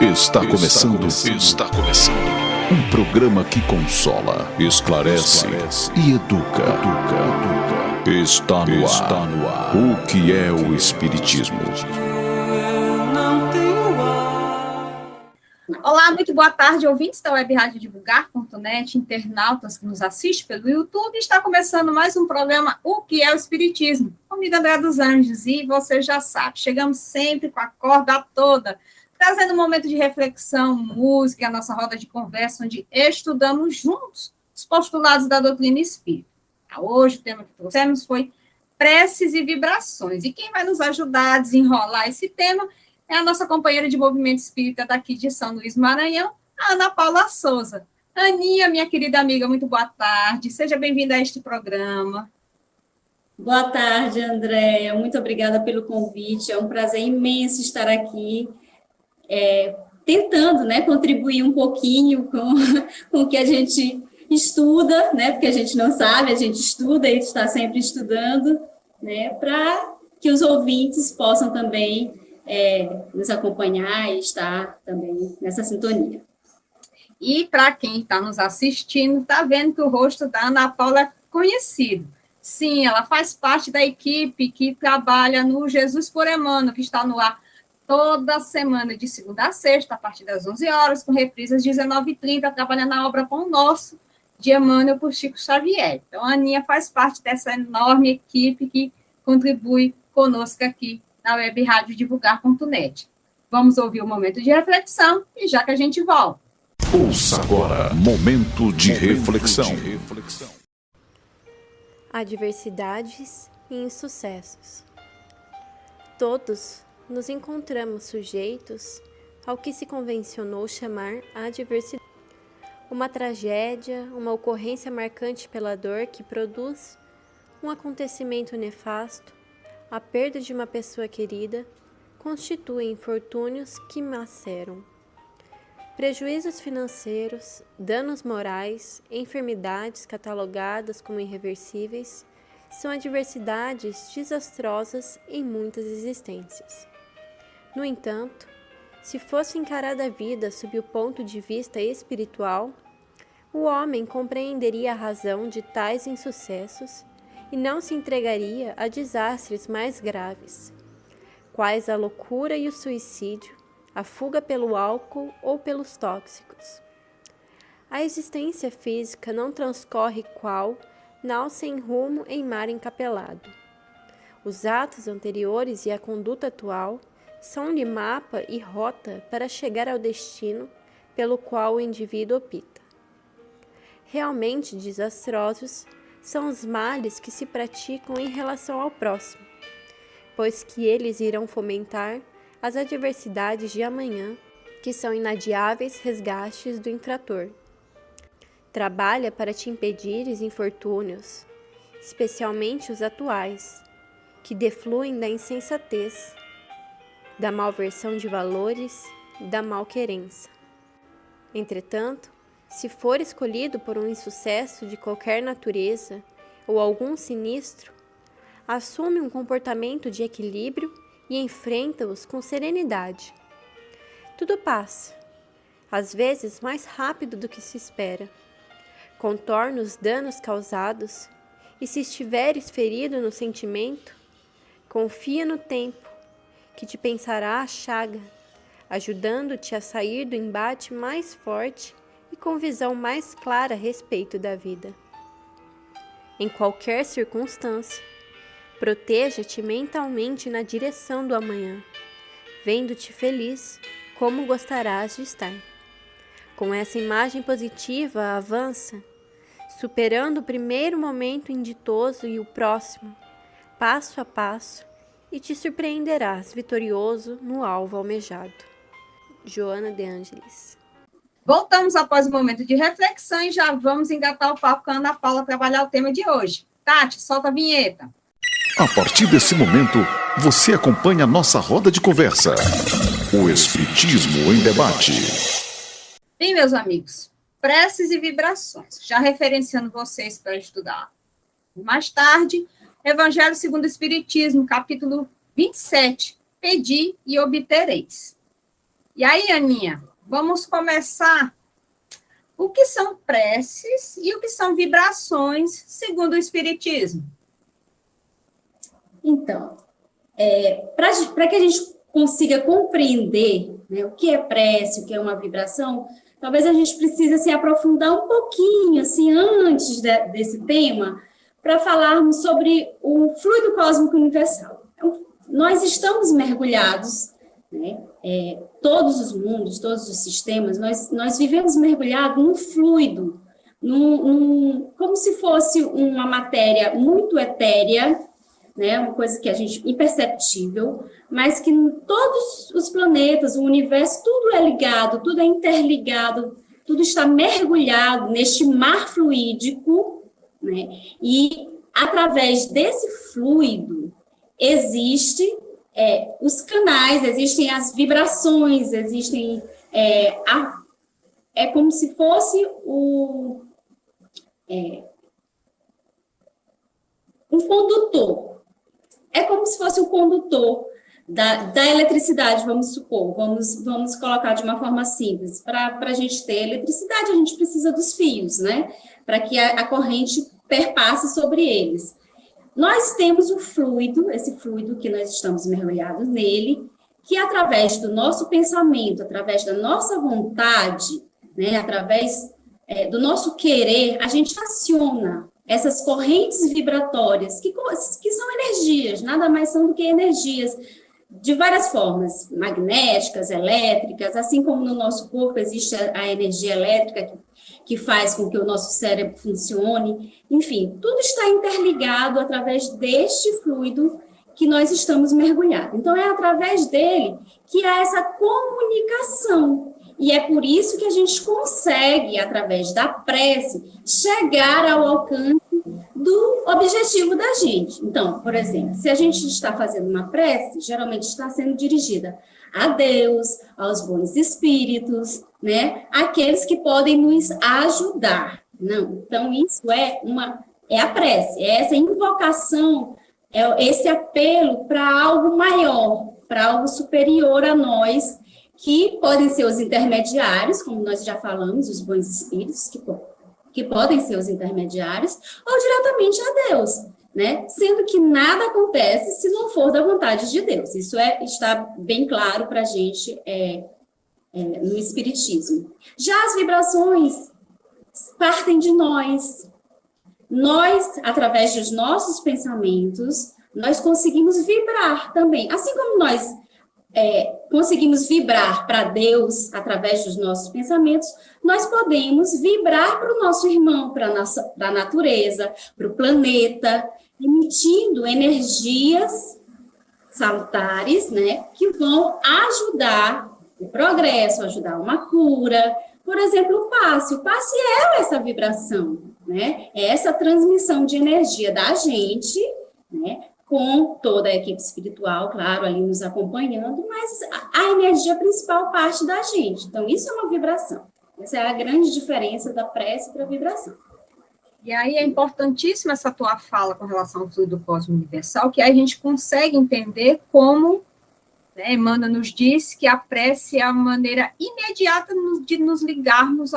Está começando um programa que consola, esclarece e educa. Está no ar. O que é o Espiritismo? Olá, muito boa tarde, ouvintes da Web Rádio Divulgar.net, internautas que nos assistem pelo YouTube. Está começando mais um programa O que é o Espiritismo? Comigo, André dos Anjos, e você já sabe, chegamos sempre com a corda toda, trazendo um momento de reflexão, música, a nossa roda de conversa, onde estudamos juntos os postulados da doutrina espírita. Hoje o tema que trouxemos foi preces e vibrações. E quem vai nos ajudar a desenrolar esse tema é a nossa companheira de movimento espírita daqui de São Luís, Maranhão, a Ana Paula Souza. Aninha, minha querida amiga, muito boa tarde. Seja bem-vinda a este programa. Boa tarde, Andréia. Muito obrigada pelo convite. É um prazer imenso estar aqui, tentando, contribuir um pouquinho com o que a gente estuda, porque a gente não sabe, a gente estuda e está sempre estudando, para que os ouvintes possam também nos acompanhar e estar também nessa sintonia. E para quem está nos assistindo, está vendo que o rosto da Ana Paula é conhecido. Sim, ela faz parte da equipe que trabalha no Jesus por Emmanuel, que está no ar toda semana, de segunda a sexta, a partir das 11 horas, com reprises às 19h30, trabalhando na obra Pão Nosso, de Emmanuel por Chico Xavier. Então, a Aninha faz parte dessa enorme equipe que contribui conosco aqui na Web Rádio Divulgar.net. Vamos ouvir um momento de reflexão e já que a gente volta. Ouça agora, momento de reflexão. Adversidades e insucessos. Todos nos encontramos sujeitos ao que se convencionou chamar adversidade. Uma tragédia, uma ocorrência marcante pela dor que produz um acontecimento nefasto, a perda de uma pessoa querida, constituem infortúnios que maceram. Prejuízos financeiros, danos morais, enfermidades catalogadas como irreversíveis, são adversidades desastrosas em muitas existências. No entanto, se fosse encarada a vida sob o ponto de vista espiritual, o homem compreenderia a razão de tais insucessos e não se entregaria a desastres mais graves, quais a loucura e o suicídio, a fuga pelo álcool ou pelos tóxicos. A existência física não transcorre qual nau sem rumo em mar encapelado. Os atos anteriores e a conduta atual são-lhe mapa e rota para chegar ao destino pelo qual o indivíduo opta. Realmente desastrosos são os males que se praticam em relação ao próximo, pois que eles irão fomentar as adversidades de amanhã, que são inadiáveis resgates do infrator. Trabalha para te impedires infortúnios, especialmente os atuais, que defluem da insensatez, da malversão de valores, da malquerença. Entretanto, se for escolhido por um insucesso de qualquer natureza ou algum sinistro, assume um comportamento de equilíbrio e enfrenta-os com serenidade. Tudo passa, às vezes mais rápido do que se espera. Contorna os danos causados e, se estiveres ferido no sentimento, confia no tempo, que te pensará a chaga, ajudando-te a sair do embate mais forte e com visão mais clara a respeito da vida. Em qualquer circunstância, proteja-te mentalmente na direção do amanhã, vendo-te feliz como gostarás de estar. Com essa imagem positiva, avança, superando o primeiro momento inditoso e o próximo, passo a passo, e te surpreenderás vitorioso no alvo almejado. Joana de Ângeles. Voltamos após o momento de reflexão e já vamos engatar o papo com a Ana Paula trabalhar o tema de hoje. Tati, solta a vinheta. A partir desse momento, você acompanha a nossa roda de conversa. O Espiritismo em Debate. Bem, meus amigos, preces e vibrações. Já referenciando vocês para estudar mais tarde, Evangelho segundo o Espiritismo, capítulo 27. Pedi e obtereis. E aí, Aninha, vamos começar. O que são preces e o que são vibrações, segundo o Espiritismo? Então, para que a gente consiga compreender, né, o que é prece, o que é uma vibração, talvez a gente precise se aprofundar um pouquinho, assim, antes desse tema, para falarmos sobre o fluido cósmico universal. Então, nós estamos mergulhados, né, todos os mundos, todos os sistemas, nós vivemos mergulhados num fluido, como se fosse uma matéria muito etérea, né, uma coisa que a gente imperceptível, mas que todos os planetas, o universo, tudo é ligado, tudo é interligado, tudo está mergulhado neste mar fluídico, né? E através desse fluido existem os canais, existem as vibrações, existem como se fosse um condutor. É como se fosse o condutor da eletricidade, vamos supor, vamos colocar de uma forma simples. Para a gente ter eletricidade, a gente precisa dos fios, né? Para que a corrente perpasse sobre eles. Nós temos o fluido, esse fluido que nós estamos mergulhados nele, que através do nosso pensamento, através da nossa vontade, né, através do nosso querer, a gente aciona essas correntes vibratórias, que são energias, nada mais são do que energias, de várias formas, magnéticas, elétricas, assim como no nosso corpo existe a energia elétrica que faz com que o nosso cérebro funcione, enfim, tudo está interligado através deste fluido que nós estamos mergulhados. Então, é através dele que há essa comunicação. E é por isso que a gente consegue, através da prece, chegar ao alcance do objetivo da gente. Então, por exemplo, se a gente está fazendo uma prece, geralmente está sendo dirigida a Deus, aos bons espíritos, né? Aqueles que podem nos ajudar. Não, então, isso é a prece, é essa invocação, é esse apelo para algo maior, para algo superior a nós, que podem ser os intermediários, como nós já falamos, os bons espíritos, que podem ser os intermediários, ou diretamente a Deus, né? Sendo que nada acontece se não for da vontade de Deus. Isso está bem claro para a gente no Espiritismo. Já as vibrações partem de nós. Nós, através dos nossos pensamentos, nós conseguimos vibrar também. Assim como nós conseguimos vibrar para Deus através dos nossos pensamentos, nós podemos vibrar para o nosso irmão, para a natureza, para o planeta, emitindo energias salutares, né, que vão ajudar o progresso, ajudar uma cura. Por exemplo, o passe. O passe é essa vibração, né? É essa transmissão de energia da gente, né, com toda a equipe espiritual, claro, ali nos acompanhando, mas a energia principal parte da gente. Então, isso é uma vibração. Essa é a grande diferença da prece para a vibração. E aí é importantíssima essa tua fala com relação ao fluido cósmico universal, que aí a gente consegue entender como, né, Emmanuel nos diz que a prece é a maneira imediata de nos ligarmos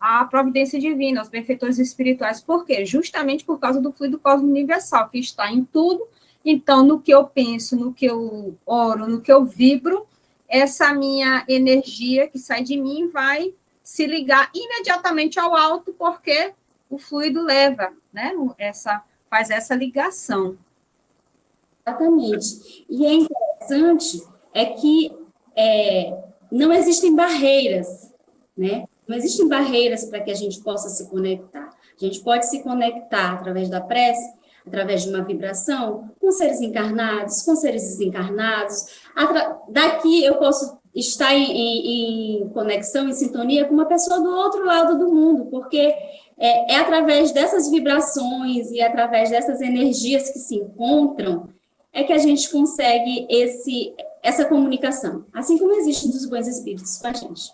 à providência divina, aos benfeitores espirituais. Por quê? Justamente por causa do fluido cósmico universal, que está em tudo. Então, no que eu penso, no que eu oro, no que eu vibro, essa minha energia que sai de mim vai se ligar imediatamente ao alto, porque o fluido leva, né? Faz essa ligação. Exatamente. E é interessante que não existem barreiras, né? Não existem barreiras para que a gente possa se conectar. A gente pode se conectar através da prece, através de uma vibração, com seres encarnados, com seres desencarnados. Daqui eu posso estar em conexão, em sintonia com uma pessoa do outro lado do mundo, porque é através dessas vibrações e através dessas energias que se encontram que a gente consegue essa comunicação, assim como existe dos bons espíritos com a gente.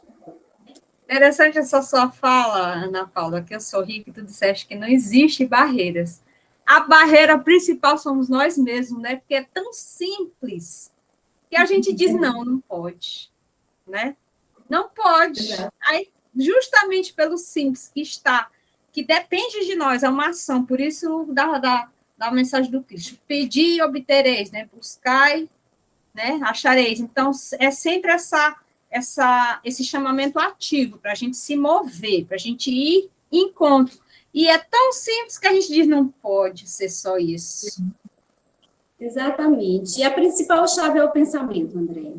Interessante essa sua fala, Ana Paula, que eu sorri que tu disseste que não existe barreiras. A barreira principal somos nós mesmos, né? Porque é tão simples que a gente diz não pode. né? Não pode. Exato. Aí, justamente pelo simples que depende de nós, é uma ação, por isso da mensagem do Cristo. Pedir e obtereis, né? Buscai, né? Achareis. Então, é sempre esse chamamento ativo para a gente se mover, para a gente ir em encontro. E é tão simples que a gente diz, não pode ser só isso. Exatamente. E a principal chave é o pensamento, André.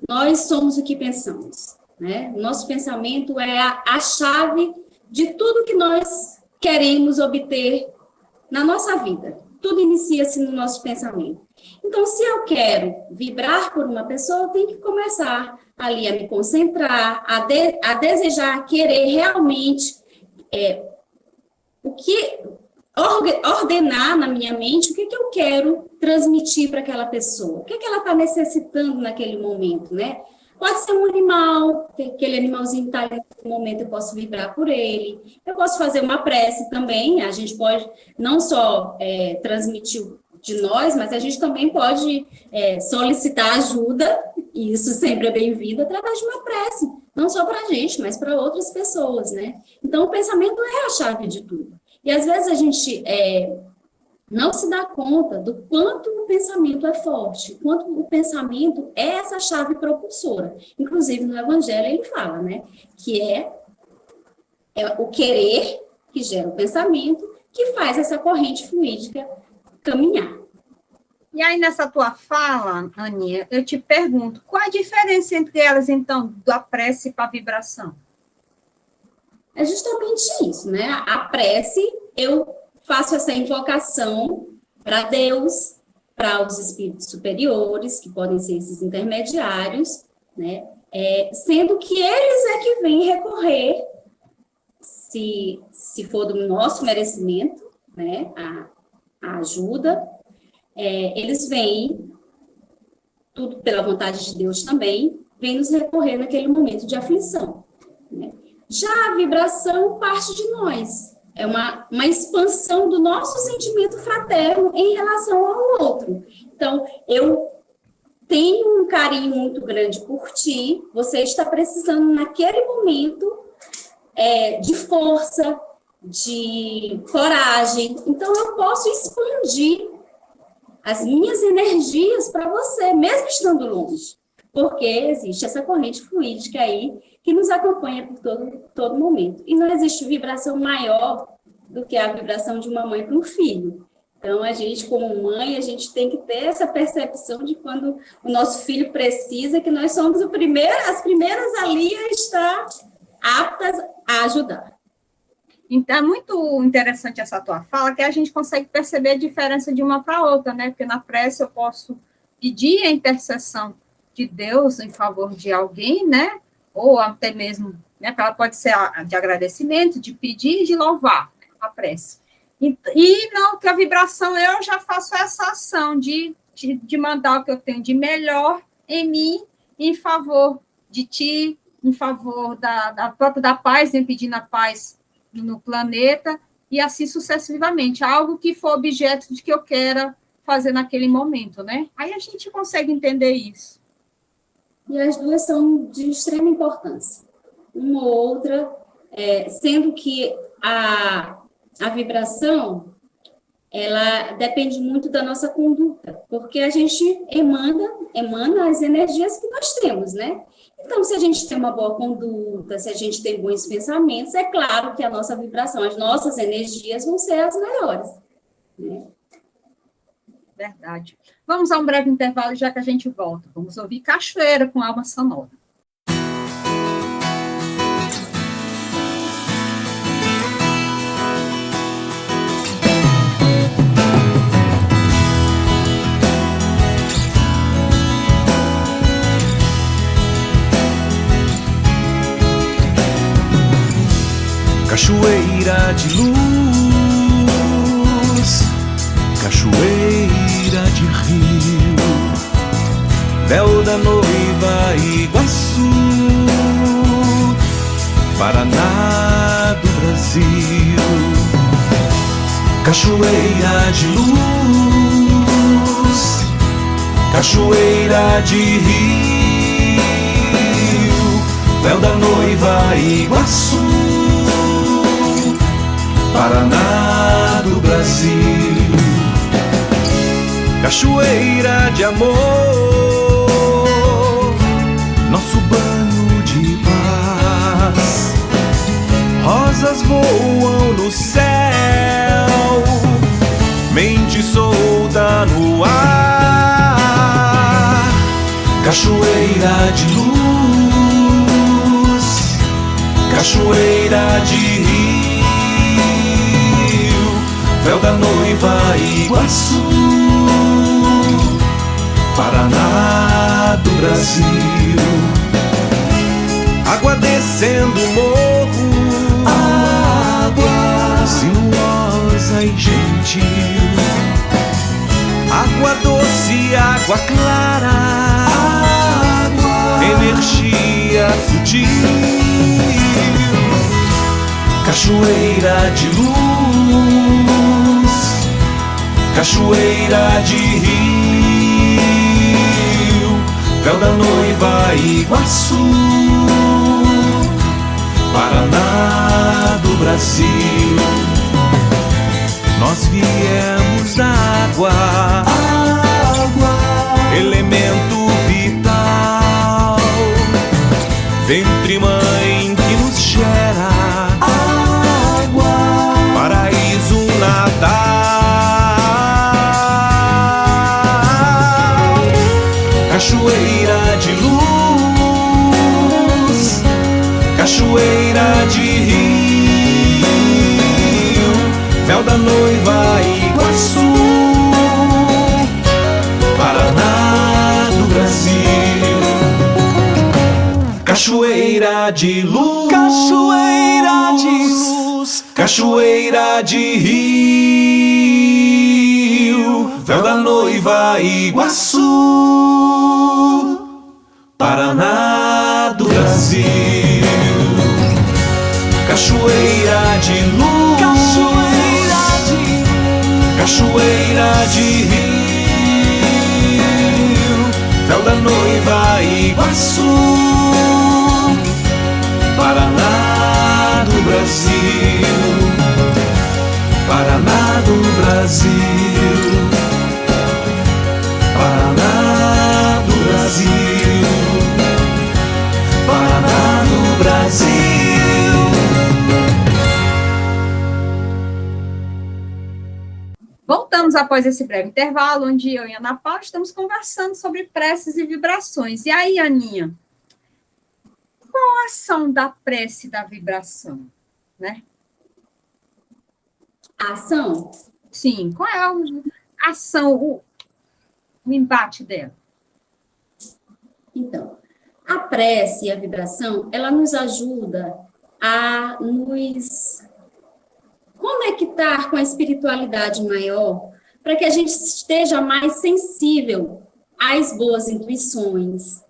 Nós somos o que pensamos, né? Nosso pensamento é a chave de tudo que nós queremos obter na nossa vida. Tudo inicia-se no nosso pensamento. Então, se eu quero vibrar por uma pessoa, eu tenho que começar ali a me concentrar, a desejar, querer realmente ordenar na minha mente o que eu quero transmitir para aquela pessoa, o que ela está necessitando naquele momento, né? Pode ser um animal, aquele animalzinho está ali no momento, eu posso vibrar por ele. Eu posso fazer uma prece também, a gente pode não só transmitir de nós, mas a gente também pode solicitar ajuda, e isso sempre é bem-vindo, através de uma prece, não só para a gente, mas para outras pessoas, né? Então, o pensamento é a chave de tudo. E às vezes a gente não se dá conta do quanto o pensamento é forte, quanto o pensamento é essa chave propulsora. Inclusive, no Evangelho ele fala, né, que é o querer que gera o pensamento, que faz essa corrente fluídica caminhar. E aí, nessa tua fala, Aninha, eu te pergunto, qual a diferença entre elas, então, da prece para a vibração? É justamente isso, né? A prece, eu faço essa invocação para Deus, para os espíritos superiores, que podem ser esses intermediários, né? Sendo que eles é que vêm recorrer, se for do nosso merecimento, né? A ajuda, eles vêm, tudo pela vontade de Deus também, vêm nos recorrer naquele momento de aflição, né? Já a vibração parte de nós, é uma expansão do nosso sentimento fraterno em relação ao outro. Então, eu tenho um carinho muito grande por ti, você está precisando naquele momento de força, de coragem, então eu posso expandir as minhas energias para você, mesmo estando longe, porque existe essa corrente fluídica aí que nos acompanha por todo momento. E não existe vibração maior do que a vibração de uma mãe para um filho. Então, a gente, como mãe, a gente tem que ter essa percepção de quando o nosso filho precisa, que nós somos as primeiras ali a estar aptas a ajudar. Então, é muito interessante essa tua fala, que a gente consegue perceber a diferença de uma para outra, né? Porque na prece eu posso pedir a intercessão de Deus em favor de alguém, né? Ou até mesmo, né? Ela pode ser de agradecimento, de pedir e de louvar a prece. E não, que a vibração, eu já faço essa ação de mandar o que eu tenho de melhor em mim, em favor de ti, em favor da paz, né? Pedindo a paz no planeta, e assim sucessivamente, algo que for objeto de que eu queira fazer naquele momento, né? Aí a gente consegue entender isso. E as duas são de extrema importância. Uma ou outra, sendo que a vibração, ela depende muito da nossa conduta, porque a gente emana as energias que nós temos, né? Então, se a gente tem uma boa conduta, se a gente tem bons pensamentos, é claro que a nossa vibração, as nossas energias vão ser as melhores, né? Verdade. Vamos a um breve intervalo, já que a gente volta. Vamos ouvir Cachoeira com Alma Sonora. Cachoeira de luz, cachoeira de rio, véu da noiva Iguaçu, Paraná do Brasil. Cachoeira de luz, cachoeira de rio, véu da noiva Iguaçu, Paraná do Brasil, cachoeira de amor, nosso banho de paz, rosas voam no céu, mente solta no ar, cachoeira de luz, cachoeira de rio, véu da noiva Iguaçu, Paraná do Brasil, água descendo o morro, água sinuosa e gentil, água doce, água clara, água, energia sutil, cachoeira de luz, cachoeira de rio, véu da noiva Iguaçu, Paraná do Brasil. Nós viemos da água, elemento vital, ventre mãe que nos gera, paraíso natal, cachoeira de luz, cachoeira de rio, véu da noiva Iguaçu, Paraná do Brasil, cachoeira de luz, cachoeira de luz, cachoeira de rio, véu da noiva Iguaçu, Paraná do Brasil, cachoeira de luz, cachoeira de rio, véu da noiva Iguaçu, Paraná do Brasil, Paraná do Brasil, Paraná do Brasil, Paraná do Brasil. Voltamos após esse breve intervalo, onde eu e a Ana Paula estamos conversando sobre preces e vibrações. E aí, Aninha, qual a ação da prece e da vibração, né? A ação? Sim, qual é a ação, o embate dela? Então, a prece e a vibração, ela nos ajuda a nos conectar com a espiritualidade maior, para que a gente esteja mais sensível às boas intuições,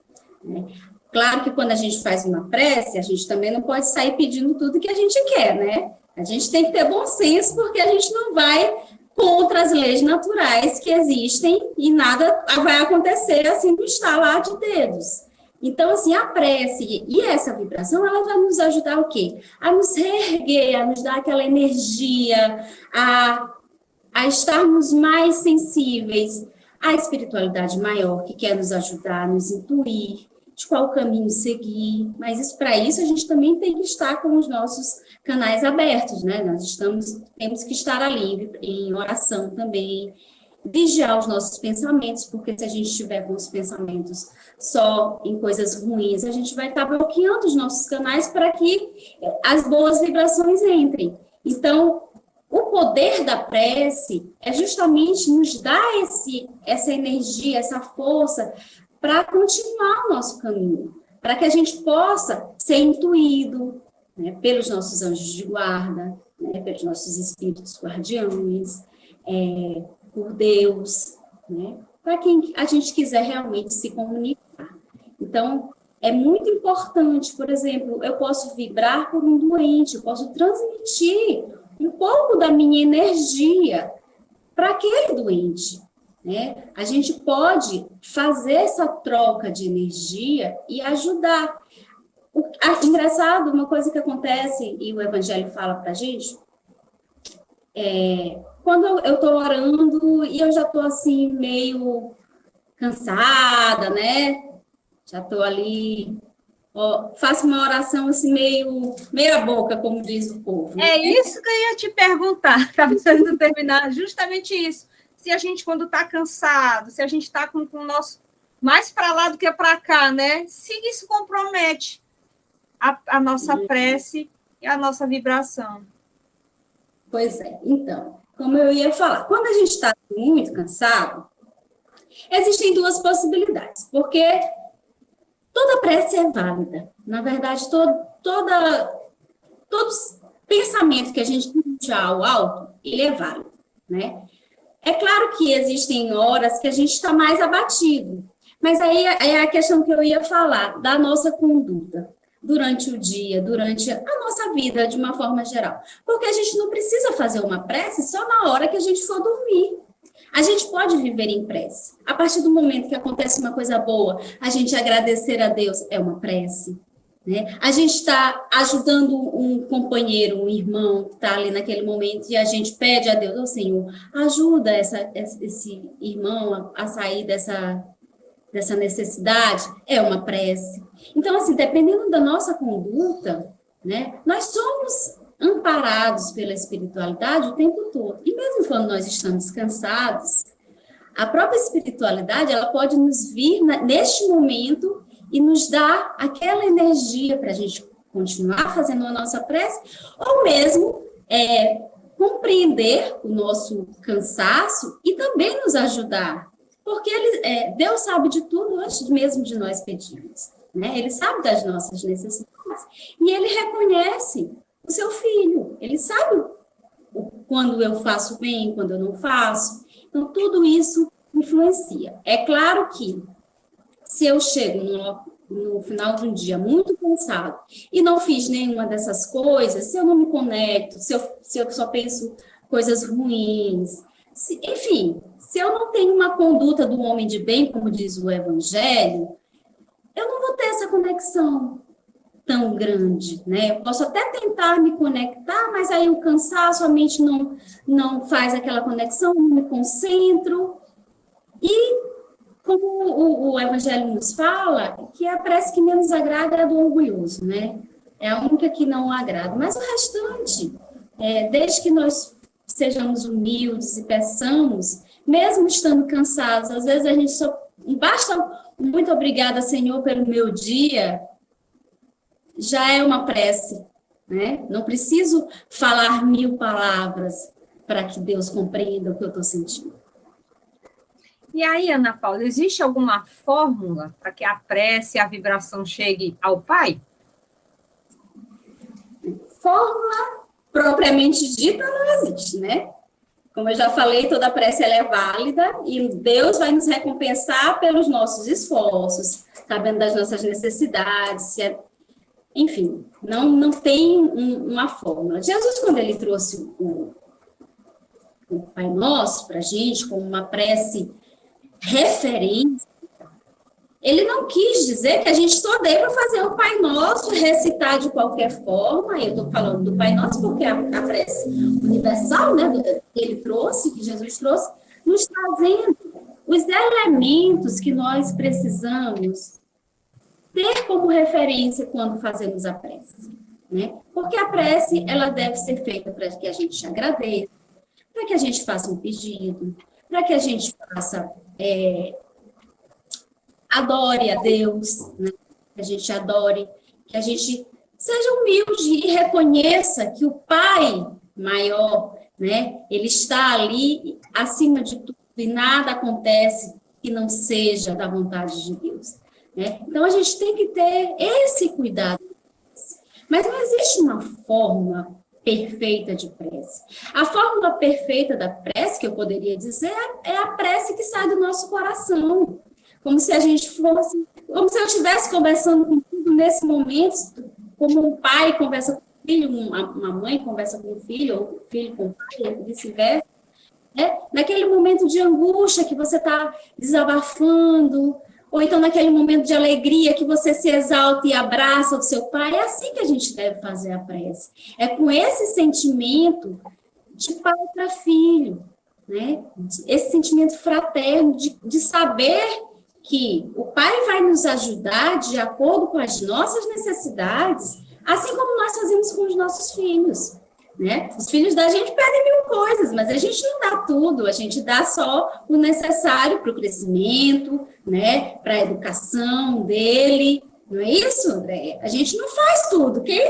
né? Claro que quando a gente faz uma prece, a gente também não pode sair pedindo tudo que a gente quer, né? A gente tem que ter bom senso, porque a gente não vai contra as leis naturais que existem e nada vai acontecer assim do estalar de dedos. Então, assim, a prece e essa vibração, ela vai nos ajudar o quê? A nos reerguer, a nos dar aquela energia, a estarmos mais sensíveis à espiritualidade maior, que quer nos ajudar a nos intuir de qual caminho seguir. Mas para isso a gente também tem que estar com os nossos canais abertos, né? Nós temos que estar ali em oração também, vigiar os nossos pensamentos, porque se a gente estiver com os pensamentos só em coisas ruins, a gente vai estar bloqueando os nossos canais para que as boas vibrações entrem. Então, o poder da prece é justamente nos dar essa energia, essa força para continuar o nosso caminho, para que a gente possa ser intuído, né, pelos nossos anjos de guarda, né, pelos nossos espíritos guardiões, por Deus, né, para quem a gente quiser realmente se comunicar. Então, é muito importante, por exemplo, eu posso vibrar por um doente, eu posso transmitir um pouco da minha energia para aquele doente, né? A gente pode fazer essa troca de energia e ajudar. Engraçado, uma coisa que acontece, e o Evangelho fala para a gente, quando eu estou orando e eu já estou assim, meio cansada, né? Já estou ali, faço uma oração assim, meia boca, como diz o povo. É isso que eu ia te perguntar, estava precisando terminar justamente isso. Se a gente, quando está cansado, se a gente está com o nosso mais para lá do que para cá, né? Se isso compromete a nossa prece e a nossa vibração. Pois é, então, como eu ia falar, quando a gente está muito cansado, existem duas possibilidades, porque toda prece é válida. Na verdade, todo pensamento que a gente tira ao alto, ele é válido, né? É claro que existem horas que a gente está mais abatido, mas aí é a questão que eu ia falar, da nossa conduta, durante o dia, durante a nossa vida, de uma forma geral. Porque a gente não precisa fazer uma prece só na hora que a gente for dormir. A gente pode viver em prece. A partir do momento que acontece uma coisa boa, a gente agradecer a Deus é uma prece. Né? A gente está ajudando um companheiro, um irmão que está ali naquele momento e a gente pede a Deus, Senhor, ajuda esse irmão a sair dessa necessidade, é uma prece. Então, assim, dependendo da nossa conduta, né, nós somos amparados pela espiritualidade o tempo todo. E mesmo quando nós estamos cansados, a própria espiritualidade, ela pode nos vir neste momento e nos dar aquela energia para a gente continuar fazendo a nossa prece, ou mesmo compreender o nosso cansaço e também nos ajudar. Porque Deus sabe de tudo antes mesmo de nós pedirmos. Né? Ele sabe das nossas necessidades e ele reconhece o seu filho. Ele sabe quando eu faço bem, quando eu não faço. Então, tudo isso influencia. É claro que se eu chego no final de um dia muito cansado e não fiz nenhuma dessas coisas, se eu não me conecto, se eu só penso coisas ruins, enfim, se eu não tenho uma conduta do homem de bem, como diz o Evangelho, eu não vou ter essa conexão tão grande, né? Eu posso até tentar me conectar, mas aí o cansaço, a mente não faz aquela conexão, não me concentro. E, como o Evangelho nos fala, que a prece que menos agrada é a do orgulhoso, né? É a única que não agrada. Mas o restante, desde que nós sejamos humildes e peçamos, mesmo estando cansados, às vezes a gente só basta muito obrigada, Senhor, pelo meu dia, já é uma prece, né? Não preciso falar 1000 palavras para que Deus compreenda o que eu estou sentindo. E aí, Ana Paula, existe alguma fórmula para que a prece e a vibração chegue ao Pai? Fórmula propriamente dita não existe, né? Como eu já falei, toda prece ela é válida e Deus vai nos recompensar pelos nossos esforços, sabendo das nossas necessidades, enfim, não tem uma fórmula. Jesus, quando ele trouxe o Pai Nosso para a gente, como uma prece referência, ele não quis dizer que a gente só deva fazer o Pai Nosso, recitar de qualquer forma. Eu estou falando do Pai Nosso porque a prece universal, né, que ele trouxe, que Jesus trouxe, nos trazendo os elementos que nós precisamos ter como referência quando fazemos a prece, né? Porque a prece, ela deve ser feita para que a gente agradeça, para que a gente faça um pedido, para que a gente faça... adore a Deus, né? Que a gente adore, que a gente seja humilde e reconheça que o Pai maior, né, ele está ali acima de tudo e nada acontece que não seja da vontade de Deus. Né? Então, a gente tem que ter esse cuidado. Mas não existe uma fórmula perfeita de prece. A fórmula perfeita da prece, que eu poderia dizer, é a prece que sai do nosso coração. Como se a gente fosse, como se eu estivesse conversando contigo nesse momento, como um pai conversa com o filho, uma mãe conversa com o filho, ou o filho com o pai, e vice-versa. Naquele momento de angústia que você está desabafando, ou então naquele momento de alegria que você se exalta e abraça o seu pai. É assim que a gente deve fazer a prece. É com esse sentimento de pai para filho, né? Esse sentimento fraterno de saber que o pai vai nos ajudar de acordo com as nossas necessidades, assim como nós fazemos com os nossos filhos, né? Os filhos da gente pedem mil coisas, mas a gente não dá tudo, a gente dá só o necessário para o crescimento, né? Para a educação dele, não é isso, André? A gente não faz tudo, porque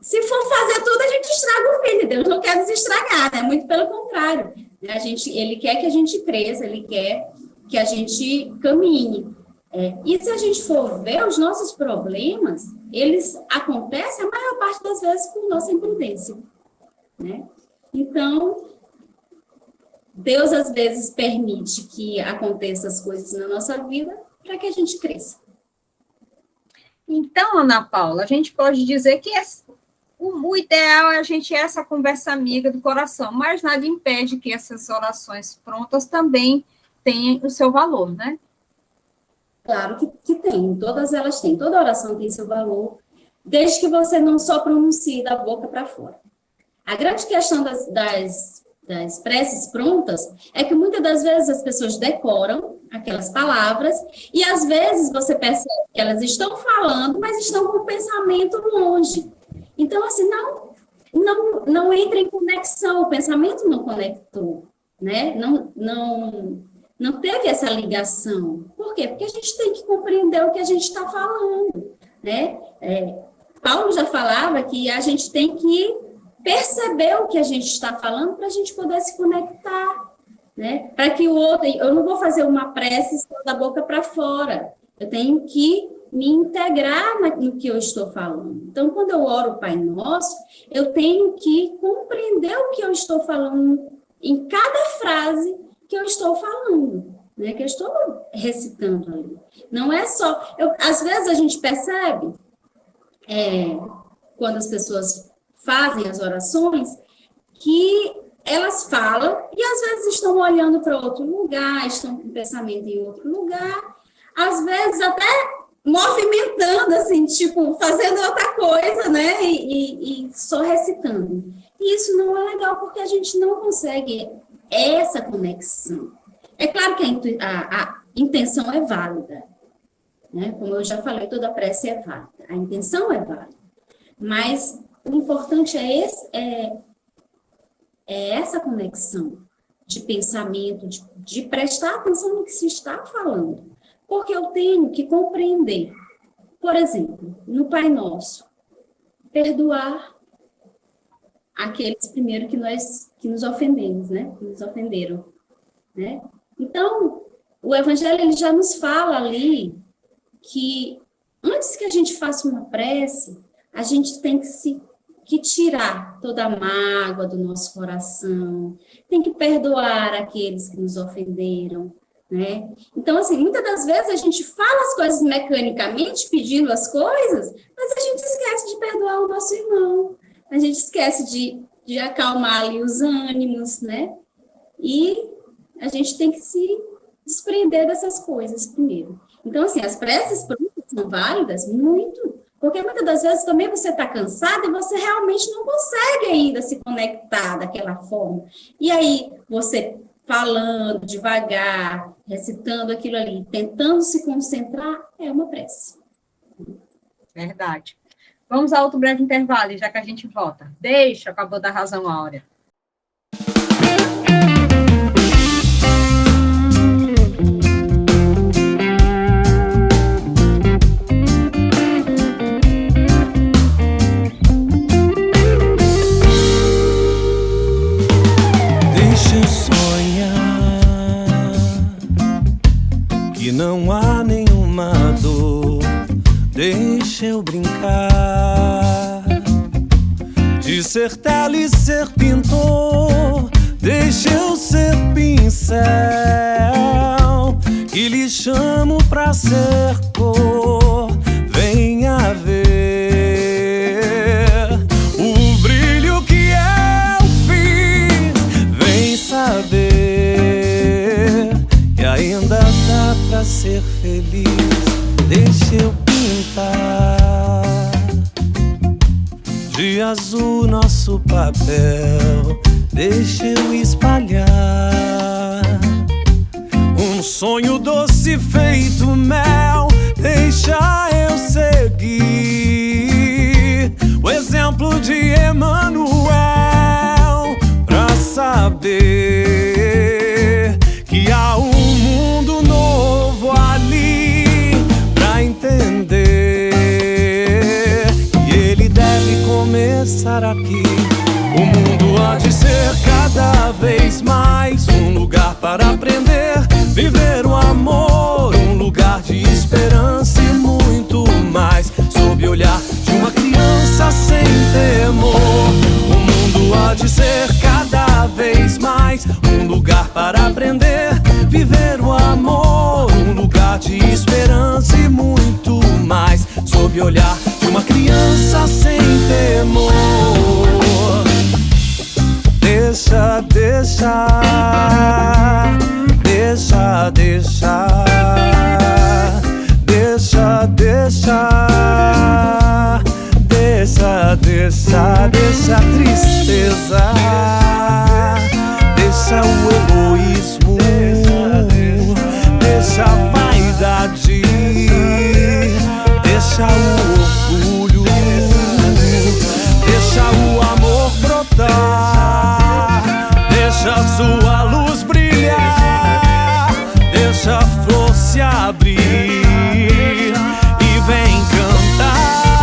se for fazer tudo, a gente estraga o filho. Deus não quer nos estragar, né? Muito pelo contrário. Ele quer que a gente cresça, ele quer que a gente caminhe. E se a gente for ver os nossos problemas, eles acontecem a maior parte das vezes por nossa imprudência, né? Então, Deus às vezes permite que aconteçam as coisas na nossa vida para que a gente cresça. Então, Ana Paula, a gente pode dizer que o ideal é a gente essa conversa amiga do coração, mas nada impede que essas orações prontas também tenham o seu valor, né? Claro que tem, todas elas têm, toda oração tem seu valor, desde que você não só pronuncie da boca para fora. A grande questão das preces prontas é que muitas das vezes as pessoas decoram aquelas palavras e às vezes você percebe que elas estão falando, mas estão com o pensamento longe. Então, assim, não entra em conexão, o pensamento não conectou, né? Não teve essa ligação. Por quê? Porque a gente tem que compreender o que a gente está falando, né? Paulo já falava que a gente tem que perceber o que a gente está falando para a gente poder se conectar, né? Para que o outro... Eu não vou fazer uma prece só da boca para fora. Eu tenho que me integrar no que eu estou falando. Então, quando eu oro o Pai Nosso, eu tenho que compreender o que eu estou falando em cada frase que eu estou falando, né? Que eu estou recitando ali. Não é só... às vezes a gente percebe, quando as pessoas fazem as orações, que elas falam e às vezes estão olhando para outro lugar, estão com o pensamento em outro lugar, às vezes até movimentando, assim, tipo, fazendo outra coisa, né, e só recitando. E isso não é legal, porque a gente não consegue essa conexão. É claro que a intenção é válida, né, como eu já falei, toda prece é válida, a intenção é válida, mas o importante é essa conexão de pensamento, de prestar atenção no que se está falando. Porque eu tenho que compreender, por exemplo, no Pai Nosso, perdoar aqueles primeiro que nos ofendemos, né? Que nos ofenderam, né? Então, o Evangelho ele já nos fala ali que antes que a gente faça uma prece, a gente tem que tirar toda a mágoa do nosso coração, tem que perdoar aqueles que nos ofenderam, né? Então, assim, muitas das vezes a gente fala as coisas mecanicamente, pedindo as coisas, mas a gente esquece de perdoar o nosso irmão, a gente esquece de acalmar ali os ânimos, né? E a gente tem que se desprender dessas coisas primeiro. Então, assim, as preces prontas são válidas muito, porque muitas das vezes também você está cansado e você realmente não consegue ainda se conectar daquela forma. E aí, você falando devagar, recitando aquilo ali, tentando se concentrar, é uma prece. Verdade. Vamos a outro breve intervalo, já que a gente volta. Deixa, acabou da razão áurea. Não há nenhuma dor, deixa eu brincar de ser tela e ser pintor, deixa eu ser pincel e lhe chamo pra ser cor. Venha ver o brilho que eu fiz, vem saber que ainda dá pra ser feliz. apenas o nosso papel. Deixa eu espalhar um sonho doce feito mel. Deixa eu seguir o exemplo de Emanuel, pra saber que há um mundo novo ali, pra entender que ele deve começar aqui. O mundo há de ser cada vez mais um lugar para aprender, viver o amor, um lugar de esperança e muito mais, sob o olhar de uma criança sem temor. O mundo há de ser cada vez mais um lugar para aprender, viver o amor, um lugar de esperança e muito mais, sob o olhar de uma criança sem temor. Deixa, deixa, deixa, deixa, deixa, deixa, deixa, deixa, deixa a tristeza, deixa o egoísmo, deixa a vaidade, deixa o orgulho, deixa o amor brotar, deixa a sua luz brilhar, deixa a flor se abrir e vem cantar.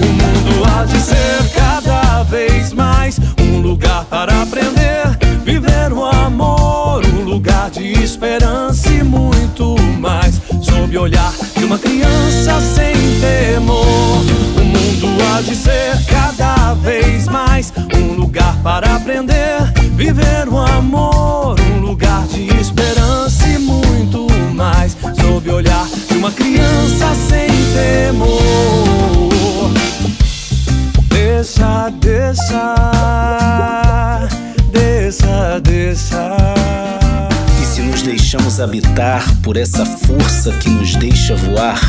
O mundo há de ser cada vez mais um lugar para aprender, viver o amor, um lugar de esperança e muito mais, sob o olhar de uma criança sem temor. O mundo há de ser cada vez mais um lugar para aprender, viver o amor, um lugar de esperança e muito mais, sob o olhar de uma criança sem temor. Deixa, deixa, deixa, deixa. E se nos deixamos habitar por essa força que nos deixa voar,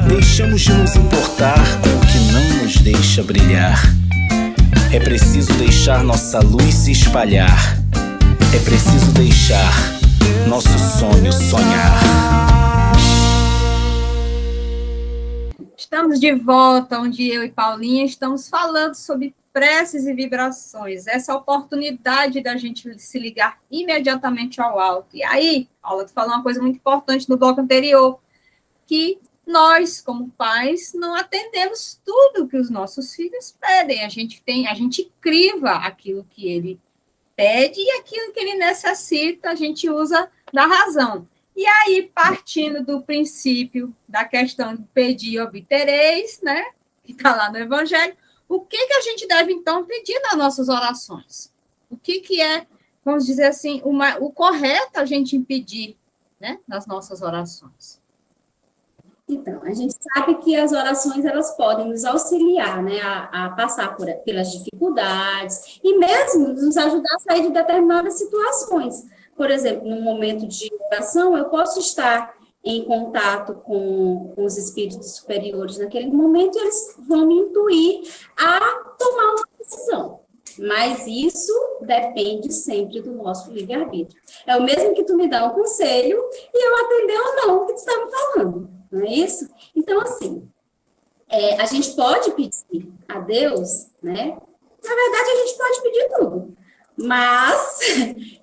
deixamos de nos importar com o que não nos deixa brilhar. É preciso deixar nossa luz se espalhar. É preciso deixar nosso sonho sonhar. Estamos de volta, onde eu e Paulinha estamos falando sobre preces e vibrações. Essa oportunidade da gente se ligar imediatamente ao alto. E aí, Paula, tu falou uma coisa muito importante no bloco anterior, que nós, como pais, não atendemos tudo que os nossos filhos pedem. A gente criva aquilo que ele pede e aquilo que ele necessita, a gente usa da razão. E aí, partindo do princípio da questão de pedir e obtereis, né, que está lá no Evangelho, o que a gente deve, então, pedir nas nossas orações? O que é, vamos dizer assim, o correto a gente pedir, né, nas nossas orações? Então, a gente sabe que as orações, elas podem nos auxiliar, né, a passar pelas dificuldades e mesmo nos ajudar a sair de determinadas situações. Por exemplo, num momento de oração, eu posso estar em contato com os espíritos superiores naquele momento e eles vão me intuir a tomar uma decisão. Mas isso depende sempre do nosso livre-arbítrio. É o mesmo que tu me dá um conselho e eu atender ou não o que tu está me falando. Não é isso? Então, assim, a gente pode pedir a Deus, né? Na verdade, a gente pode pedir tudo. Mas,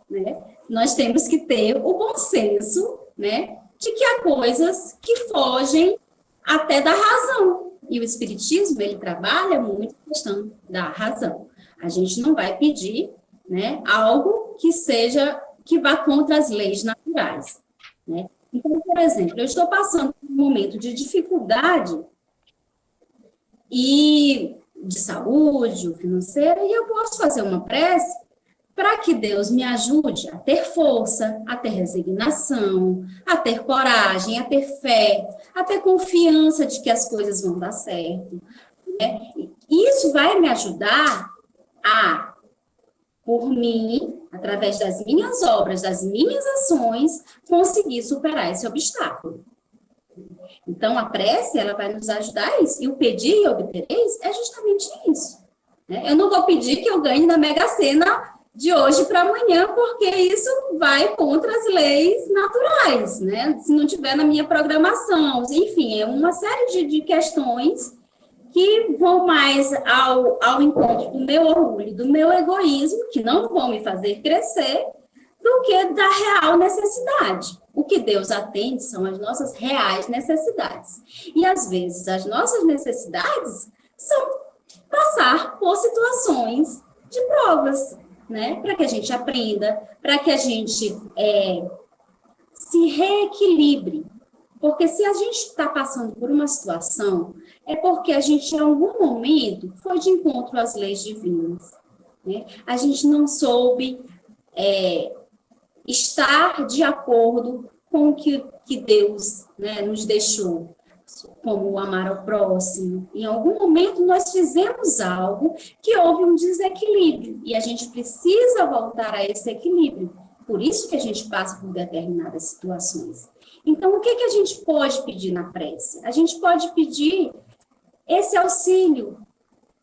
né, nós temos que ter o bom senso, né, de que há coisas que fogem até da razão. E o Espiritismo, ele trabalha muito a questão da razão. A gente não vai pedir, né, algo que vá contra as leis naturais, né? Então, por exemplo, eu estou passando por um momento de dificuldade e de saúde ou financeira, e eu posso fazer uma prece para que Deus me ajude a ter força, a ter resignação, a ter coragem, a ter fé, a ter confiança de que as coisas vão dar certo, né? Isso vai me ajudar a, por mim, através das minhas obras, das minhas ações, conseguir superar esse obstáculo. Então, a prece, ela vai nos ajudar a isso. E o pedir e obtereis é justamente isso. Né? Eu não vou pedir que eu ganhe na Mega Sena de hoje para amanhã, porque isso vai contra as leis naturais, né? Se não tiver na minha programação. Enfim, é uma série de questões que vão mais ao encontro do meu orgulho, do meu egoísmo, que não vão me fazer crescer, do que da real necessidade. O que Deus atende são as nossas reais necessidades. E, às vezes, as nossas necessidades são passar por situações de provas, né? Para que a gente aprenda, para que a gente se reequilibre. Porque se a gente está passando por uma situação, é porque a gente, em algum momento, foi de encontro às leis divinas. Né? A gente não soube estar de acordo com o que Deus, né, nos deixou, como o amar ao próximo. Em algum momento, nós fizemos algo que houve um desequilíbrio, e a gente precisa voltar a esse equilíbrio. Por isso que a gente passa por determinadas situações. Então, o que a gente pode pedir na prece? A gente pode pedir esse auxílio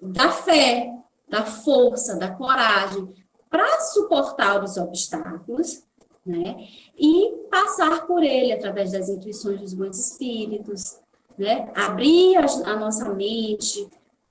da fé, da força, da coragem, para suportar os obstáculos, né? E passar por ele através das intuições dos bons espíritos, né? Abrir a nossa mente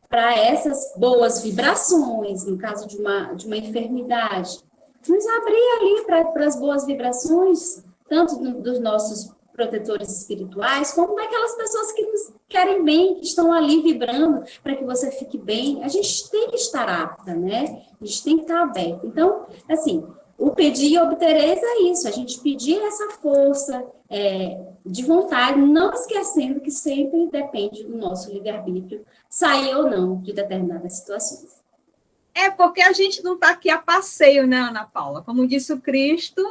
para essas boas vibrações, no caso de uma enfermidade. Nos abrir ali para as boas vibrações, tanto dos nossos protetores espirituais, como daquelas pessoas que nos querem bem, que estão ali vibrando para que você fique bem. A gente tem que estar apta, né? A gente tem que estar aberto. Então, assim, o pedir e obtereis é isso, a gente pedir essa força de vontade, não esquecendo que sempre depende do nosso livre-arbítrio sair ou não de determinadas situações. É porque a gente não está aqui a passeio, né, Ana Paula? Como disse o Cristo,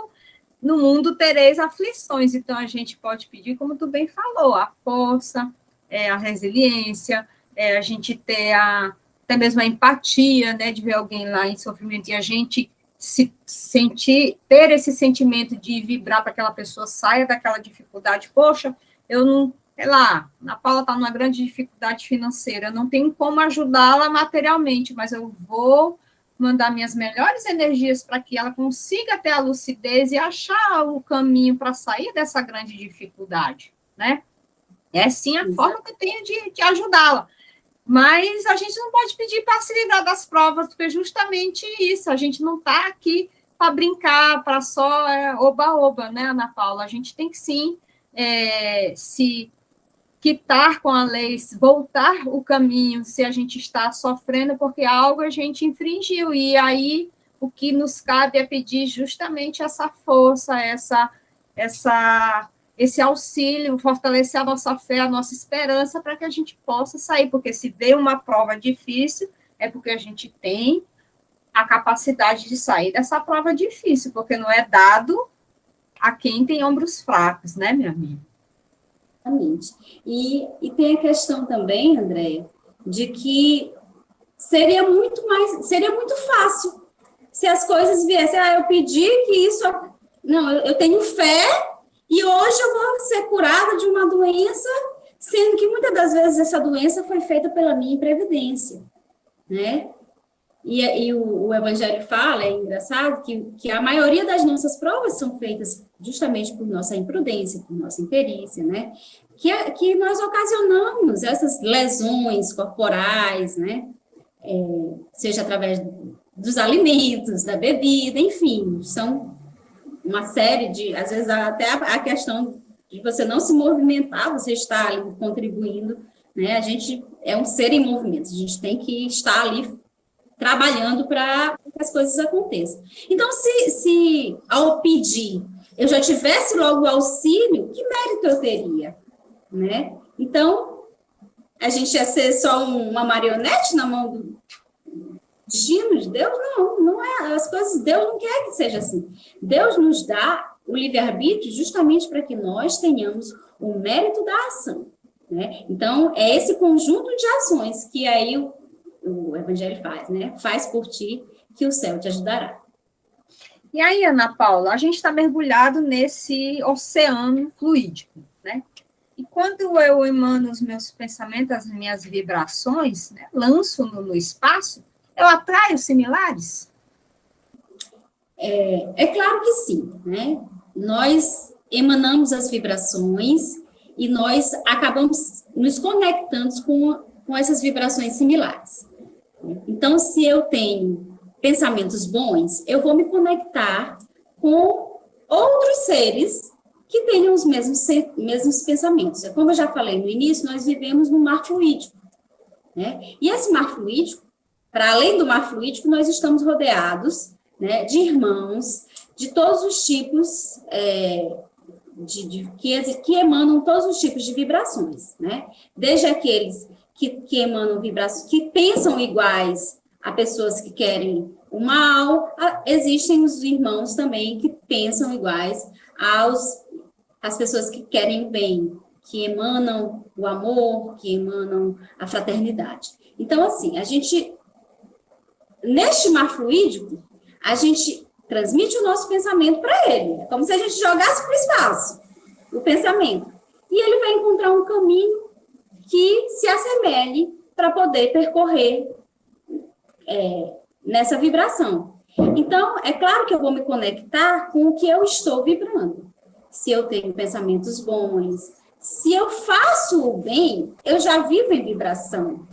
no mundo tereis aflições. Então, a gente pode pedir, como tu bem falou, a força, a resiliência, a gente ter até mesmo a empatia, né, de ver alguém lá em sofrimento e a gente se sentir, ter esse sentimento de vibrar para que aquela pessoa saia daquela dificuldade. Poxa, eu não, sei lá, a Paula está numa grande dificuldade financeira, não tenho como ajudá-la materialmente, mas eu vou mandar minhas melhores energias para que ela consiga ter a lucidez e achar o caminho para sair dessa grande dificuldade, né? É sim a forma que eu tenho de ajudá-la. Mas a gente não pode pedir para se livrar das provas, porque é justamente isso, a gente não está aqui para brincar, para só oba-oba, né, Ana Paula? A gente tem que sim se quitar com a lei, voltar o caminho, se a gente está sofrendo, porque algo a gente infringiu, e aí o que nos cabe é pedir justamente essa força, esse auxílio, fortalecer a nossa fé, a nossa esperança, para que a gente possa sair, porque se vê uma prova difícil, é porque a gente tem a capacidade de sair dessa prova difícil, porque não é dado a quem tem ombros fracos, né, minha amiga? Exatamente. E tem a questão também, Andréia, de que seria muito fácil se as coisas viessem, eu pedi que isso... Não, eu tenho fé e hoje eu vou ser curada de uma doença, sendo que muitas das vezes essa doença foi feita pela minha imprevidência, né? E o Evangelho fala, é engraçado, que a maioria das nossas provas são feitas justamente por nossa imprudência, por nossa imperícia, né? Que nós ocasionamos essas lesões corporais, né? Seja através dos alimentos, da bebida, enfim, são uma série de, às vezes até a questão de você não se movimentar, você está ali contribuindo, né? A gente é um ser em movimento, a gente tem que estar ali trabalhando para que as coisas aconteçam. Então, se ao pedir eu já tivesse logo o auxílio, que mérito eu teria, né? Então, a gente ia ser só uma marionete na mão do destino de Deus? Não é. As coisas, Deus não quer que seja assim. Deus nos dá o livre-arbítrio justamente para que nós tenhamos o mérito da ação, né? Então, é esse conjunto de ações que aí o Evangelho faz, né? Faz por ti que o céu te ajudará. E aí, Ana Paula, a gente está mergulhado nesse oceano fluídico, né? E quando eu emano os meus pensamentos, as minhas vibrações, né, lanço no espaço, eu atraio similares? É claro que sim, né? Nós emanamos as vibrações e nós acabamos nos conectando com essas vibrações similares. Então, se eu tenho pensamentos bons, eu vou me conectar com outros seres que tenham os mesmos pensamentos. Como eu já falei no início, nós vivemos num mar fluídico, né? E esse mar fluídico, para além do mar fluídico, nós estamos rodeados, né, de irmãos, de todos os tipos, que emanam todos os tipos de vibrações, né? Desde aqueles que emanam vibrações, que pensam iguais a pessoas que querem o mal, existem os irmãos também que pensam iguais às pessoas que querem o bem, que emanam o amor, que emanam a fraternidade. Então, assim, neste mar fluídico, a gente transmite o nosso pensamento para ele. É como se a gente jogasse para o espaço o pensamento. E ele vai encontrar um caminho que se assemelhe para poder percorrer nessa vibração. Então, é claro que eu vou me conectar com o que eu estou vibrando. Se eu tenho pensamentos bons, se eu faço o bem, eu já vivo em vibração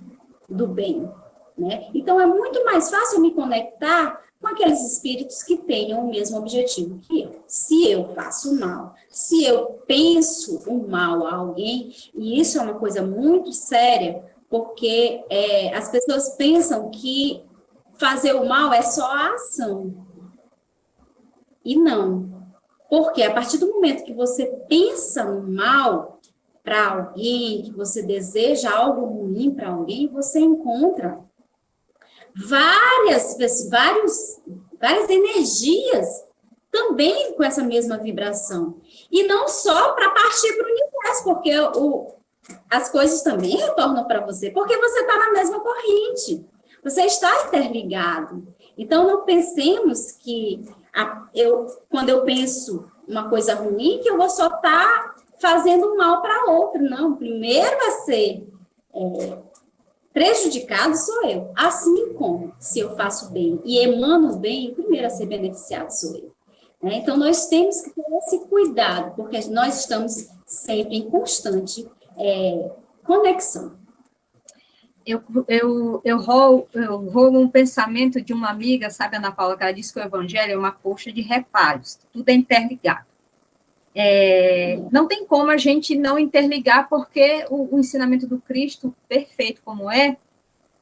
do bem, né? Então, é muito mais fácil me conectar com aqueles espíritos que tenham o mesmo objetivo que eu. Se eu faço mal, se eu penso o mal a alguém, e isso é uma coisa muito séria, porque as pessoas pensam que fazer o mal é só a ação. E não. Porque a partir do momento que você pensa no mal para alguém, que você deseja algo ruim para alguém, você encontra várias energias também com essa mesma vibração. E não só para partir para o universo, porque as coisas também retornam para você, porque você está na mesma corrente, você está interligado. Então, não pensemos que quando eu penso uma coisa ruim, que eu vou só estar fazendo mal para outro. Não, primeiro a ser prejudicado sou eu. Assim como, se eu faço bem e emano o bem, o primeiro a ser beneficiado sou eu. Né? Então, nós temos que ter esse cuidado, porque nós estamos sempre em constante conexão. Eu roubo um pensamento de uma amiga, sabe, Ana Paula, que ela disse que o evangelho é uma coxa de retalhos, tudo é interligado. Não tem como a gente não interligar, porque o ensinamento do Cristo, perfeito como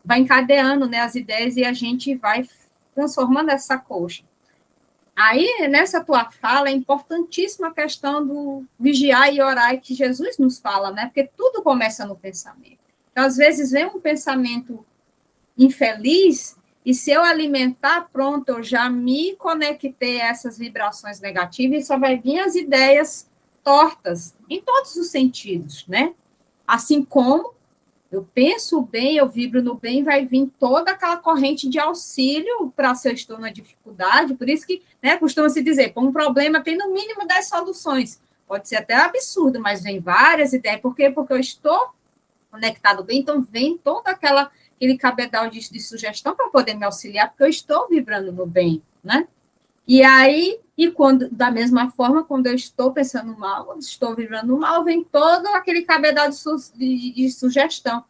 vai encadeando, né, as ideias e a gente vai transformando essa coxa. Aí, nessa tua fala, é importantíssima a questão do vigiar e orar, que Jesus nos fala, né, porque tudo começa no pensamento. Então, às vezes, vem um pensamento infeliz, e se eu alimentar, pronto, eu já me conectei a essas vibrações negativas, e só vai vir as ideias tortas, em todos os sentidos, né? Assim como eu penso bem, eu vibro no bem, vai vir toda aquela corrente de auxílio para se eu estou na dificuldade, por isso que, né, costuma-se dizer, para um problema tem no mínimo 10 soluções. Pode ser até absurdo, mas vem várias ideias. Por quê? Porque eu estou conectado bem, então vem todo aquele cabedal de sugestão para poder me auxiliar, porque eu estou vibrando no bem, né? E aí, da mesma forma, quando eu estou pensando mal, estou vibrando mal, vem todo aquele cabedal de sugestão.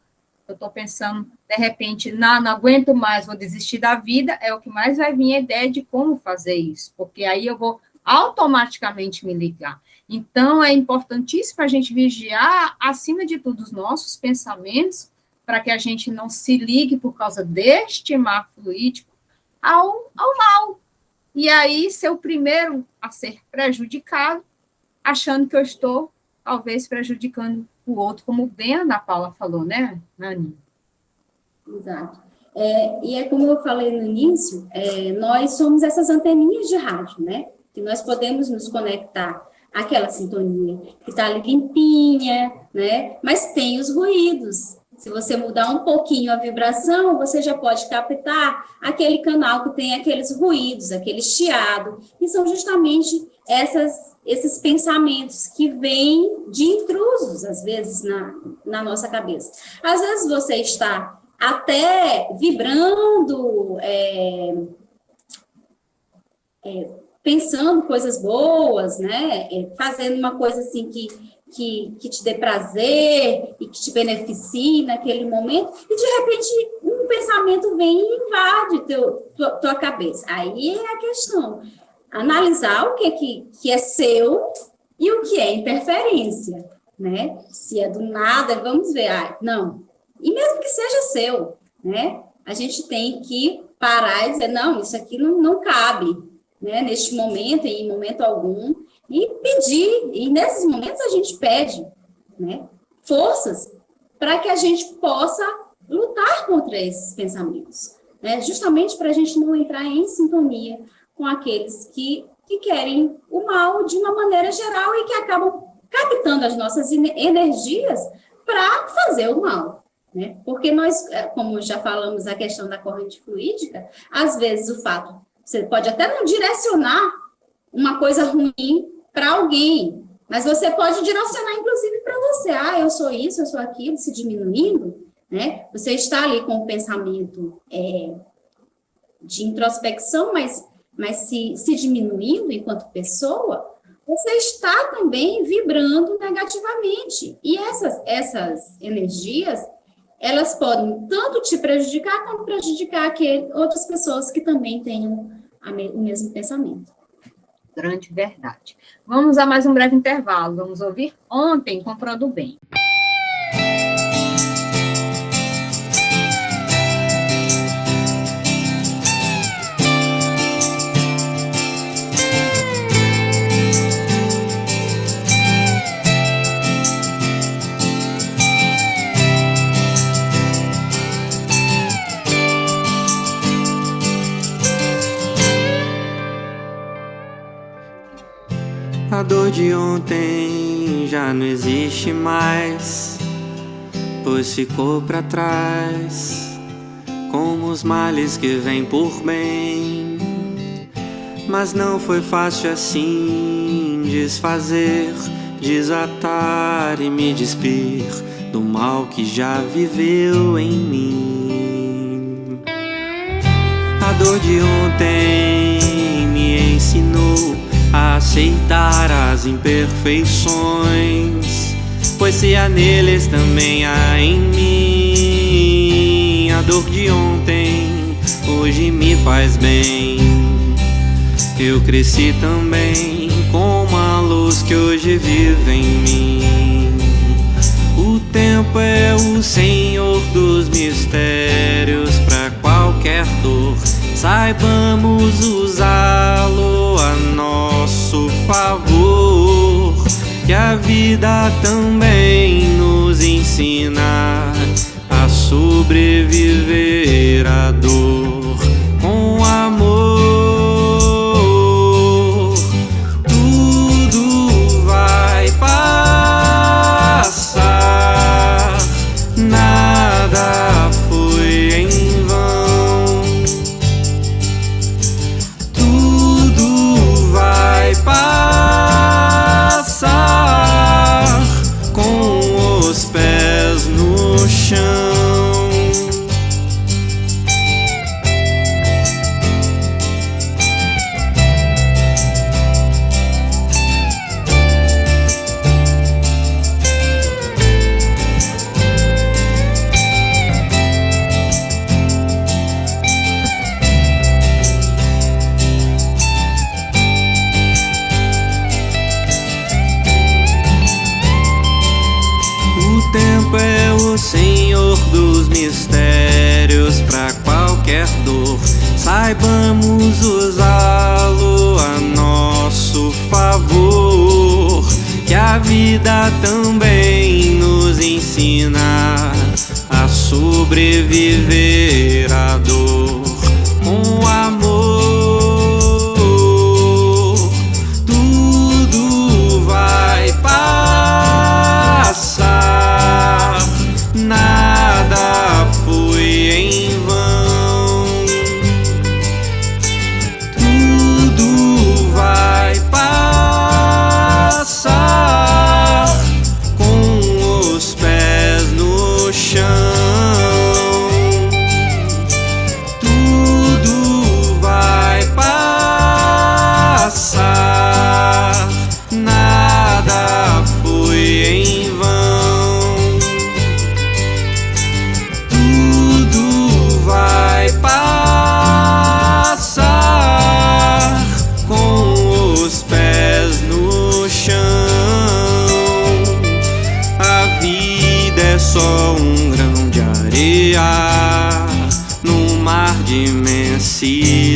Eu estou pensando, de repente, não aguento mais, vou desistir da vida, é o que mais vai vir a ideia de como fazer isso, porque aí eu vou automaticamente me ligar. Então, é importantíssimo a gente vigiar, acima de tudo, os nossos pensamentos, para que a gente não se ligue por causa deste mar fluídico ao mal. E aí, ser o primeiro a ser prejudicado, achando que eu estou, talvez, prejudicando o outro, como bem a Ana Paula falou, né, Nani? Exato. E é como eu falei no início, nós somos essas anteninhas de rádio, né? Que nós podemos nos conectar àquela sintonia que está ali limpinha, né? Mas tem os ruídos. Se você mudar um pouquinho a vibração, você já pode captar aquele canal que tem aqueles ruídos, aquele chiado, e são justamente esses pensamentos que vêm de intrusos, às vezes, na nossa cabeça. Às vezes você está até vibrando, pensando coisas boas, né? Fazendo uma coisa assim que te dê prazer e que te beneficie naquele momento, e de repente um pensamento vem e invade tua cabeça. Aí é a questão, analisar o que é seu e o que é interferência, né? Se é do nada, vamos ver, não. E mesmo que seja seu, né? A gente tem que parar e dizer, não, isso aqui não cabe, né? Neste momento, em momento algum, e pedir, e nesses momentos a gente pede, né, forças para que a gente possa lutar contra esses pensamentos, né, justamente para a gente não entrar em sintonia com aqueles que querem o mal de uma maneira geral e que acabam captando as nossas energias para fazer o mal, né, porque nós, como já falamos, a questão da corrente fluídica, às vezes o fato, você pode até não direcionar uma coisa ruim para alguém, mas você pode direcionar, inclusive, para você. Eu sou isso, eu sou aquilo, se diminuindo, né? Você está ali com o pensamento de introspecção, mas se diminuindo enquanto pessoa, você está também vibrando negativamente. E essas energias, elas podem tanto te prejudicar, como prejudicar outras pessoas que também tenham o mesmo pensamento. Grande verdade. Vamos a mais um breve intervalo. Vamos ouvir Ontem com Produto Bem. A dor de ontem já não existe mais, pois ficou pra trás, como os males que vêm por bem. Mas não foi fácil assim desfazer, desatar e me despir do mal que já viveu em mim. A dor de ontem me ensinou a aceitar as imperfeições, pois se há neles também há em mim. A dor de ontem hoje me faz bem, eu cresci também como a luz que hoje vive em mim. O tempo é o Senhor dos mistérios, pra qualquer dor saibamos usá-lo a nosso favor, que a vida também nos ensina a sobreviver à dor com amor. Tudo vai passar, nada foi em vão. Tudo vai passar com os pés no chão. O tempo é o Senhor dos mistérios, pra qualquer dor saibamos usá-lo a nosso favor, que a vida também nos ensina a sobreviver à dor com amor. Tudo vai passar, nada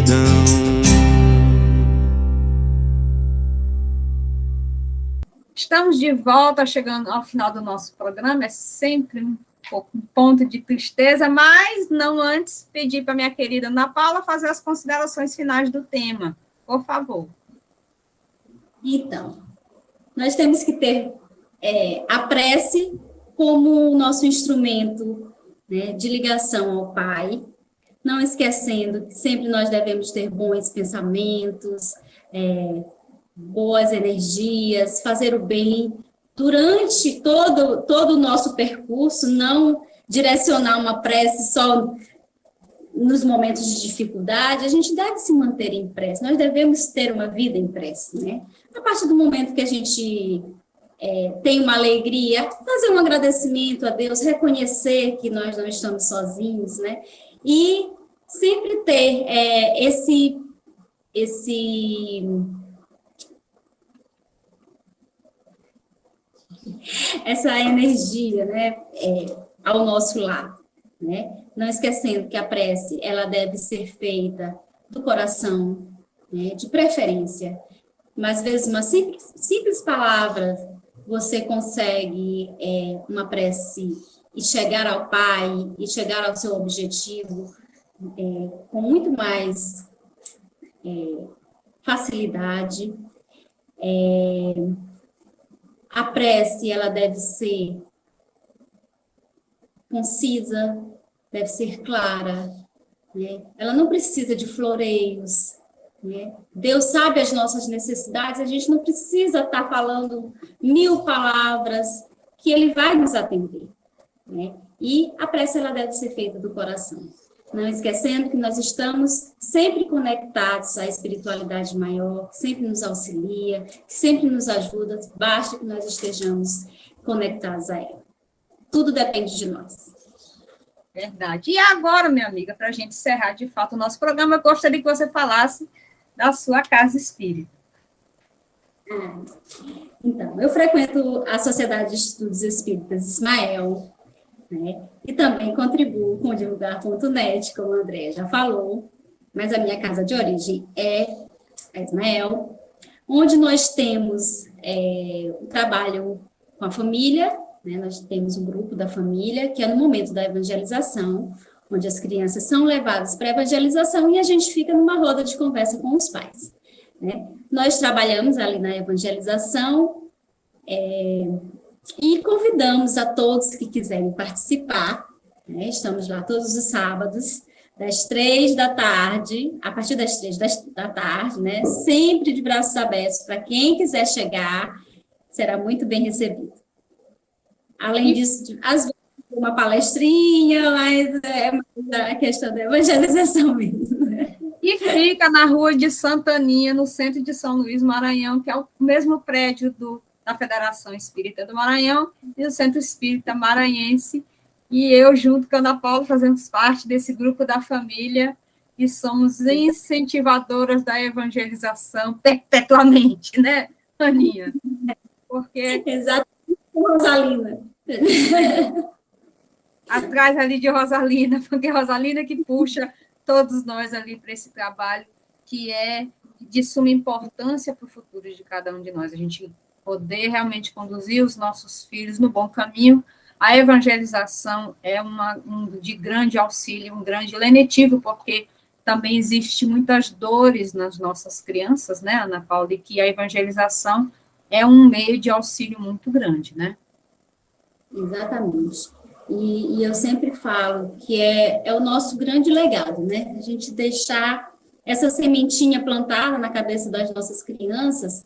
gratidão. Estamos de volta, chegando ao final do nosso programa. É sempre um ponto de tristeza, mas não antes pedir para minha querida Ana Paula fazer as considerações finais do tema. Por favor. Então, nós temos que ter a prece como o nosso instrumento, né, de ligação ao Pai, não esquecendo que sempre nós devemos ter bons pensamentos, boas energias, fazer o bem durante todo o nosso percurso, não direcionar uma prece só nos momentos de dificuldade. A gente deve se manter em prece, nós devemos ter uma vida em prece, né? A partir do momento que a gente tem uma alegria, fazer um agradecimento a Deus, reconhecer que nós não estamos sozinhos, né? E sempre ter essa energia, né, ao nosso lado, né? Não esquecendo que a prece, ela deve ser feita do coração, né, de preferência. Mas, às vezes, uma simples palavra, você consegue uma prece e chegar ao Pai, e chegar ao seu objetivo com muito mais facilidade. A prece, ela deve ser concisa, deve ser clara, né? Ela não precisa de floreios, né? Deus sabe as nossas necessidades, a gente não precisa estar falando 1000 palavras, que Ele vai nos atender, né? E a prece, ela deve ser feita do coração. Não esquecendo que nós estamos sempre conectados à espiritualidade maior, que sempre nos auxilia, que sempre nos ajuda, basta que nós estejamos conectados a ela. Tudo depende de nós. Verdade. E agora, minha amiga, para a gente encerrar de fato o nosso programa, eu gostaria que você falasse da sua casa espírita. Então, eu frequento a Sociedade de Estudos Espíritas Ismael, né? E também contribuo com o Divulgar.net, como a Andréa já falou, mas a minha casa de origem é a Ismael, onde nós temos um trabalho com a família, né? Nós temos um grupo da família, que é no momento da evangelização, onde as crianças são levadas para a evangelização e a gente fica numa roda de conversa com os pais, né? Nós trabalhamos ali na evangelização, e convidamos a todos que quiserem participar, né? Estamos lá todos os sábados, das 3 da tarde, a partir das 3 da tarde, né? Sempre de braços abertos, para quem quiser chegar, será muito bem recebido. Além disso, às vezes, uma palestrinha, mas é a questão da evangelização mesmo, né? E fica na Rua de Santaninha, no centro de São Luís, Maranhão, que é o mesmo prédio da Federação Espírita do Maranhão e do Centro Espírita Maranhense. E eu, junto com a Ana Paula, fazemos parte desse grupo da família e somos incentivadoras da evangelização perpetuamente, né, Aninha? Porque... Exatamente, Rosalina. Atrás ali de Rosalina, porque é Rosalina que puxa todos nós ali para esse trabalho que é de suma importância para o futuro de cada um de nós. A gente poder realmente conduzir os nossos filhos no bom caminho. A evangelização é de grande auxílio, um grande lenitivo, porque também existe muitas dores nas nossas crianças, né, Ana Paula, e que a evangelização é um meio de auxílio muito grande, né? Exatamente. E eu sempre falo que é o nosso grande legado, né? A gente deixar essa sementinha plantada na cabeça das nossas crianças.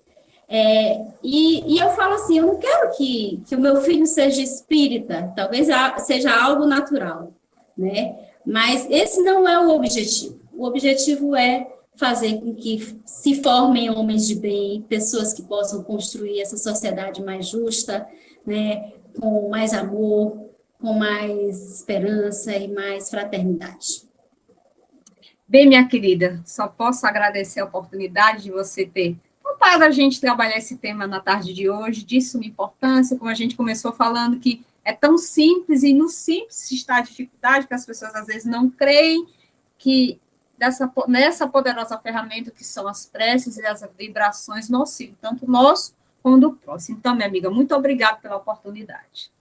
E eu falo assim, eu não quero que o meu filho seja espírita, talvez seja algo natural, né? Mas esse não é o objetivo. O objetivo é fazer com que se formem homens de bem, pessoas que possam construir essa sociedade mais justa, né? Com mais amor, com mais esperança e mais fraternidade. Bem, minha querida, só posso agradecer a oportunidade de você ter topado a gente trabalhar esse tema na tarde de hoje, de suma importância, como a gente começou falando, que é tão simples, e no simples está a dificuldade, que as pessoas às vezes não creem que nessa poderosa ferramenta que são as preces e as vibrações nocivas, tanto nosso como do próximo. Então, minha amiga, muito obrigada pela oportunidade.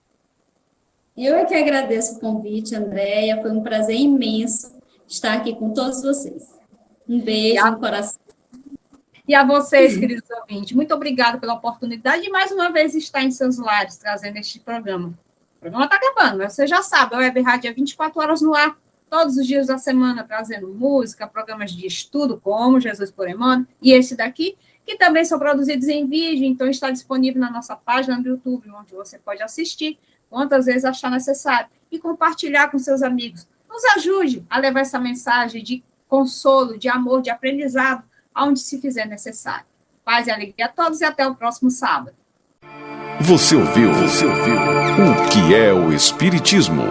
Eu é que agradeço o convite, Andréia. Foi um prazer imenso estar aqui com todos vocês. Um beijo no coração. E a vocês, queridos ouvintes, muito obrigada pela oportunidade de mais uma vez estar em seus lares, trazendo este programa. O programa está acabando, mas você já sabe, a Web Rádio é 24 horas no ar, todos os dias da semana, trazendo música, programas de estudo, como Jesus por Emmanuel, e esse daqui, que também são produzidos em vídeo, então está disponível na nossa página do YouTube, onde você pode assistir quantas vezes achar necessário e compartilhar com seus amigos. Nos ajude a levar essa mensagem de consolo, de amor, de aprendizado, aonde se fizer necessário. Paz e alegria a todos e até o próximo sábado. Você ouviu o que é o Espiritismo?